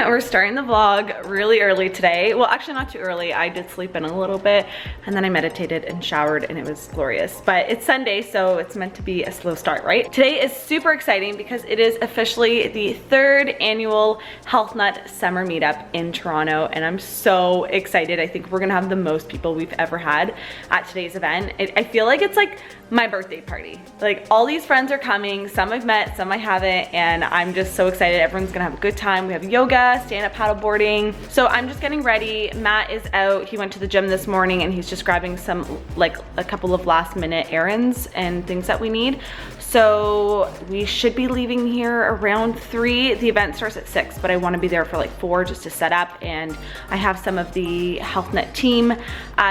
We're starting the vlog really early today. Well, actually not too early. I did sleep in a little bit and then I meditated and showered and it was glorious. But it's Sunday, so it's meant to be a slow start, right? Today is super exciting because it is officially the 3rd annual HealthNut summer meetup in Toronto and I'm so excited. I think we're gonna have the most people we've ever had at today's event. I feel like it's like my birthday party. Like all these friends are coming, some I've met, some I haven't, and I'm just so excited. Everyone's gonna have a good time. We have yoga, stand-up paddleboarding. So I'm just getting ready. Matt is out. He went to the gym this morning and he's just grabbing some, like a couple of last minute errands and things that we need. So we should be leaving here around 3. The event starts at 6, but I wanna be there for like 4 just to set up. And I have some of the HealthNut team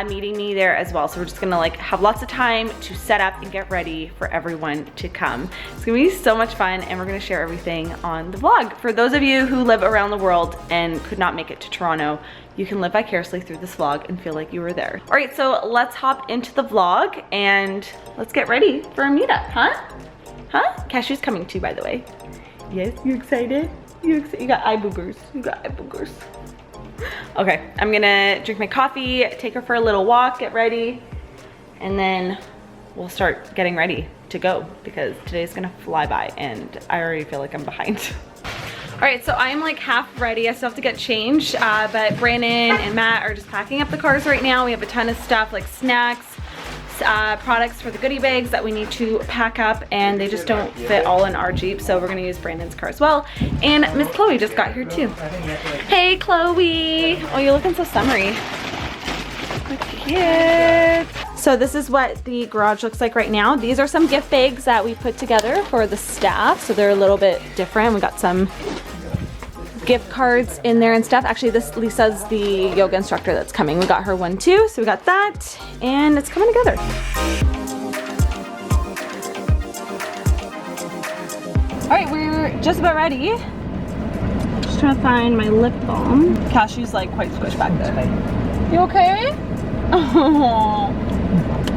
meeting me there as well. So we're just gonna like have lots of time to set up and get ready for everyone to come. It's gonna be so much fun and we're gonna share everything on the vlog. For those of you who live around the world and could not make it to Toronto, you can live vicariously through this vlog and feel like you were there. All right, so let's hop into the vlog and let's get ready for a meetup, huh? Huh? Cashew's coming too, by the way. Yes, you excited? You got eye boogers. You got eye boogers. Okay, I'm gonna drink my coffee, take her for a little walk, get ready, and then we'll start getting ready to go because today's gonna fly by and I already feel like I'm behind. All right, so I'm like half ready. I still have to get changed, but Brandon and Matt are just packing up the cars right now. We have a ton of stuff like snacks, products for the goodie bags that we need to pack up and they just don't fit all in our Jeep, so we're gonna use Brandon's car as well. And Miss Chloe just got here too. Hey Chloe! Oh, you're looking so summery. Look cute. So this is what the garage looks like right now. These are some gift bags that we put together for the staff, so they're a little bit different. We got some gift cards in there and stuff. Actually, this Lisa's the yoga instructor that's coming. We got her one too, so we got that, and it's coming together. All right, we're just about ready. Just trying to find my lip balm. Cashew's like quite squished back there. You okay? Oh,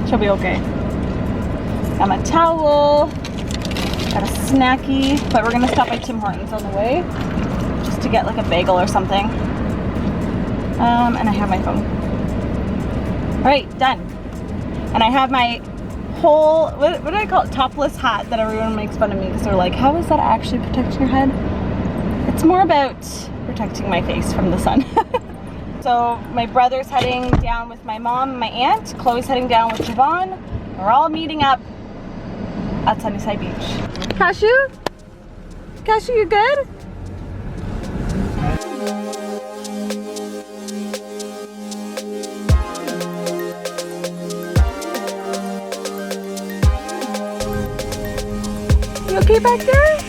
she'll be okay. Got my towel, got a snacky, but we're gonna stop by Tim Hortons on the way just to get like a bagel or something. And I have my phone. All right, done. And I have my whole, what do I call it? Topless hat that everyone makes fun of me because they're like, how is that actually protecting your head? It's more about protecting my face from the sun. So my brother's heading down with my mom and my aunt. Chloe's heading down with Javon. We're all meeting up at Sunnyside Beach. Cashew? Cashew, you good? You okay back there?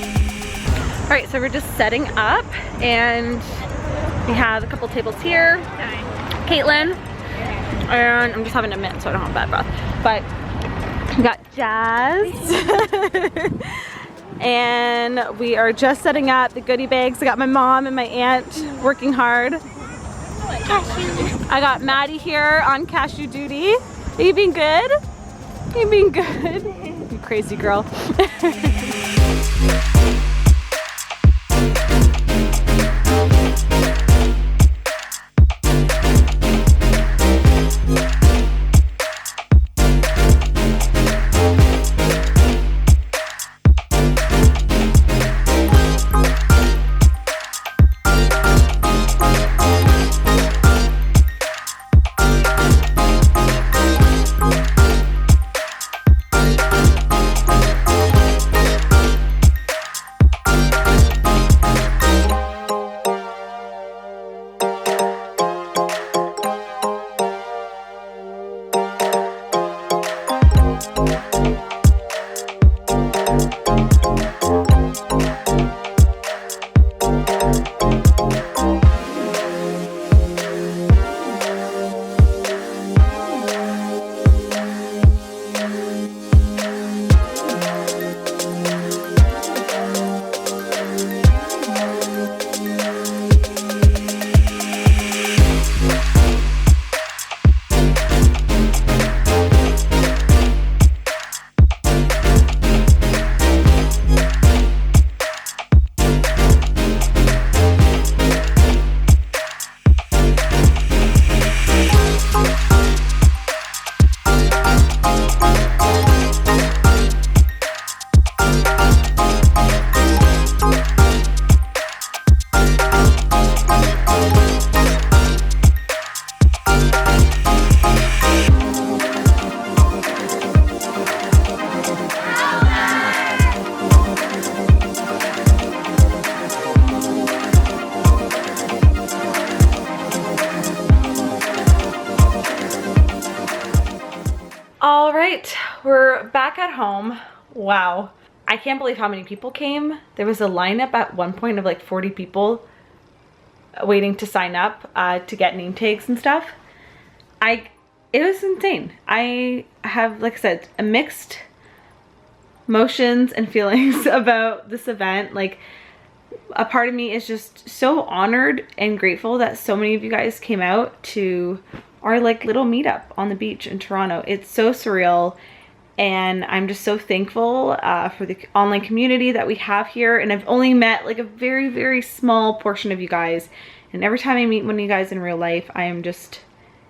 All right, so we're just setting up and we have a couple tables here. Caitlin, and I'm just having a mint so I don't have bad breath. But we got Jazz. And we are just setting up the goodie bags. I got my mom and my aunt working hard. I got Maddie here on cashew duty. Are you being good? Are you being good? You crazy girl. All right, we're back at home. Wow. I can't believe how many people came. There was a lineup at one point of like 40 people waiting to sign up to get name tags and stuff. It was insane. I have, like I said, a mixed emotions and feelings about this event. Like, a part of me is just so honored and grateful that so many of you guys came out to our like little meetup on the beach in Toronto. It's so surreal, and I'm just so thankful for the online community that we have here. And I've only met like a very, very small portion of you guys, and every time I meet one of you guys in real life, I am just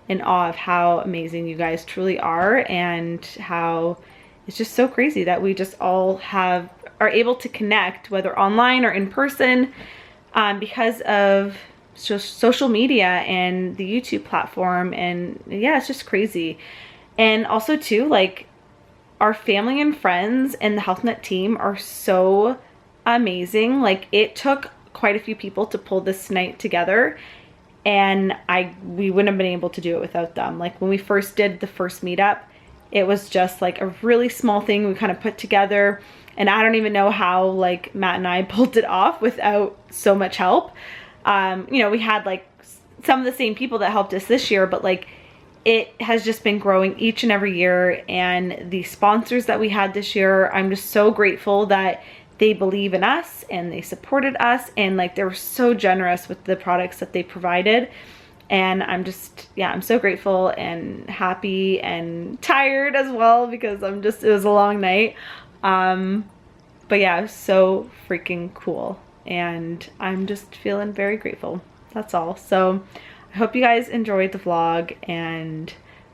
in awe of how amazing you guys truly are, and how it's just so crazy that we just all are able to connect, whether online or in person, because of social media and the YouTube platform. And yeah, it's just crazy. And also too, like, our family and friends and the HealthNut team are so amazing. Like, it took quite a few people to pull this night together, and we wouldn't have been able to do it without them. Like, when we first did the first meetup, it was just like a really small thing we kind of put together, and I don't even know how like Matt and I pulled it off without so much help. You know, we had like some of the same people that helped us this year, but like it has just been growing each and every year. And the sponsors that we had this year, I'm just so grateful that they believe in us and they supported us, and like they were so generous with the products that they provided. And I'm just, yeah, I'm so grateful and happy and tired as well, because it was a long night. But yeah, it was so freaking cool, and I'm just feeling very grateful. That's all. So I hope you guys enjoyed the vlog and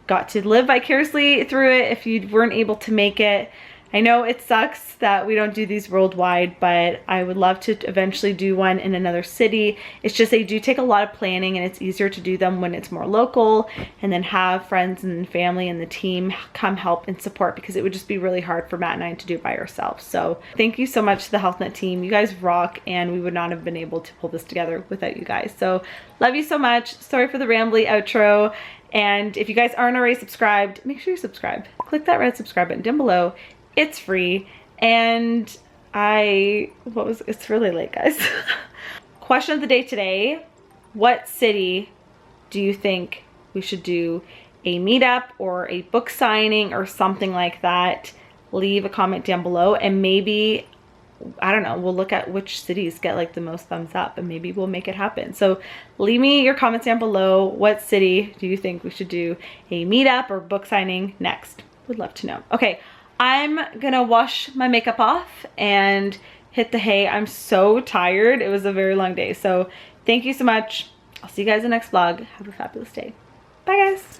got to live vicariously through it if you weren't able to make it. I know it sucks that we don't do these worldwide, but I would love to eventually do one in another city. It's just they do take a lot of planning, and it's easier to do them when it's more local, and then have friends and family and the team come help and support, because it would just be really hard for Matt and I to do it by ourselves. So thank you so much to the HealthNut team. You guys rock, and we would not have been able to pull this together without you guys. So love you so much. Sorry for the rambly outro. And if you guys aren't already subscribed, make sure you subscribe. Click that red subscribe button down below. It's free. And it's really late, guys. Question of the day today: what city do you think we should do a meetup or a book signing or something like that? Leave a comment down below, and maybe, I don't know, we'll look at which cities get like the most thumbs up, and maybe we'll make it happen. So leave me your comments down below. What city do you think we should do a meetup or book signing next? Would love to know. Okay, I'm gonna wash my makeup off and hit the hay. I'm so tired. It was a very long day. So thank you so much. I'll see you guys in the next vlog. Have a fabulous day. Bye, guys.